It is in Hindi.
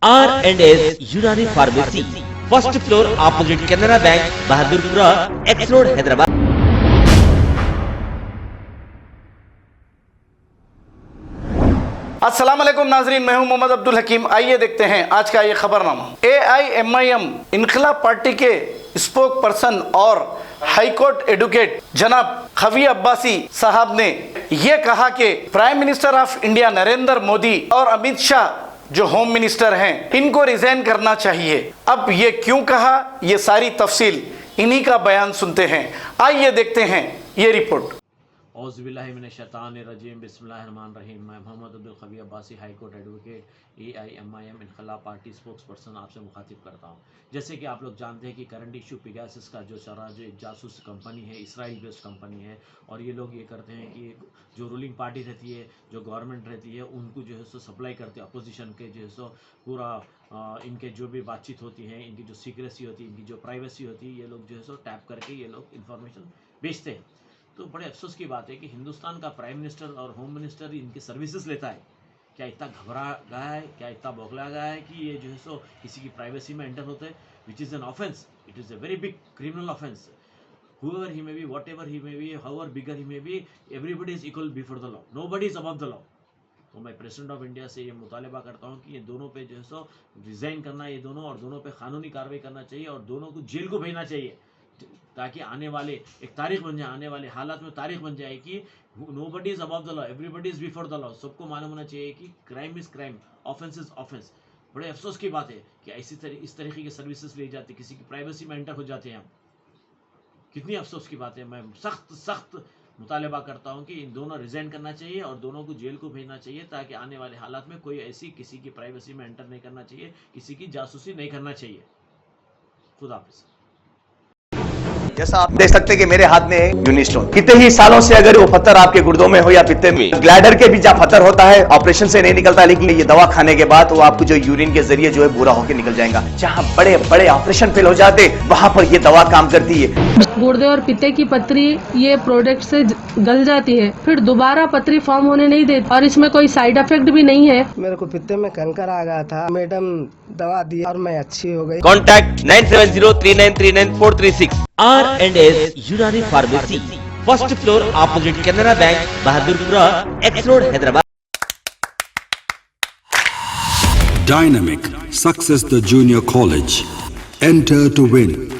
R&S Unani Pharmacy, first floor opposite Canara Bank, Bahadurpura, X Road, Hyderabad. अस्सलाम वालेकुम नाजरीन, मैं हूं मोहम्मद अब्दुल हकीम। आइए देखते हैं आज का ये खबरनामा। AIMIM इनकलाब पार्टी के स्पोक पर्सन और हाईकोर्ट एडवोकेट जनाब खवी अब्बासी साहब ने यह कहा कि prime minister of India Narendra Modi और अमित शाह जो होम मिनिस्टर हैं, इनको रिजाइन करना चाहिए। अब ये क्यों कहा, ये सारी तफसील इन्हीं का बयान सुनते हैं। आइए देखते हैं ये रिपोर्ट। औज़ुबिल्लाहिमिनश्शैतानिर्रजीम, बिस्मिल्लाहिर्रहमानिर्रहीम। मैं Mohammad Abdul Khavi Abbasi, high court advocate, AIMIM Inqilab party spokesperson आपसे मुखातिब करता हूँ। जैसे कि आप लोग जानते हैं कि करंट इशू पिगासस का जो चल रहा, जो एक जासूस कंपनी है, इसराइल बेस्ड कंपनी है, और ये लोग ये करते हैं कि जो रूलिंग पार्टी रहती है, जो गवर्नमेंट रहती है, उनको जो है सो सप्लाई करते हैं अपोजिशन के, जो है सो पूरा इनके जो भी बातचीत होती है, इनकी जो सीक्रेसी होती है, इनकी जो प्राइवेसी होती है, ये लोग जो है सो टैप करके ये लोग इन्फॉर्मेशन बेचते हैं। तो बड़े अफसोस की बात है कि हिंदुस्तान का प्राइम मिनिस्टर और होम मिनिस्टर इनकी सर्विसेज लेता है। क्या इतना घबरा गया है, क्या इतना बौखला गया है कि ये जो है सो किसी की प्राइवेसी में एंटर होते हैं, which is an offence. It is a very big criminal offence. whoever he may be, whatever he may be, however bigger he may be, everybody is equal before the law, nobody is above the law। तो मैं प्रेसिडेंट ऑफ इंडिया से ये मुतालबा करता हूँ कि ये दोनों पे जो है सो रिजाइन करना, ये दोनों, और दोनों पे कानूनी कार्रवाई करना चाहिए, और दोनों को जेल को भेजना चाहिए, ताकि आने वाले एक तारीख बन जाए, आने वाले हालात में तारीख बन जाए कि nobody is above the law, everybody is before the law. सबको मालूम होना चाहिए कि crime is crime, offence is offence. बड़े अफसोस की बात है कि इस तरीके की सर्विसेज ली जाती, किसी की प्राइवेसी में एंटर हो जाते हैं हम। कितनी अफसोस की बात है। मैं सख्त मुतालबा करता हूं कि इन दोनों रिजाइन करना चाहिए और दोनों को जेल को भेजना चाहिए, ताकि आने वाले हालात में कोई ऐसी किसी की प्राइवेसी में एंटर नहीं करना चाहिए, किसी की जासूसी नहीं करना चाहिए। खुदा हाफिज़। जैसा आप देख सकते हैं कि मेरे हाथ में यूनिस्टोन, कितने ही सालों से अगर वो पत्थर आपके गुर्दों में हो या पित्ते में, ग्लैडर के भी जब पत्थर होता है ऑपरेशन से नहीं निकलता, लेकिन ये दवा खाने के बाद वो आपको जो यूरिन के जरिए जो है बुरा होकर निकल जाएगा। जहां बड़े बड़े ऑपरेशन फेल हो जाते, वहां पर ये दवा काम करती है। गुर्दे और पित्ते की पथरी ये प्रोडक्ट से गल जाती है, फिर दोबारा पथरी फॉर्म होने नहीं देती, और इसमें कोई साइड इफेक्ट भी नहीं है। मेरे को पित्ते में कंकर आ गया था, मैडम दवा दी और मैं अच्छी हो गई। Contact 9703939436। R&S Unani Pharmacy, first floor opposite Canara Bank, Bahadurpura, X Road, Hyderabad. Dynamic Success the Junior College. Enter to win.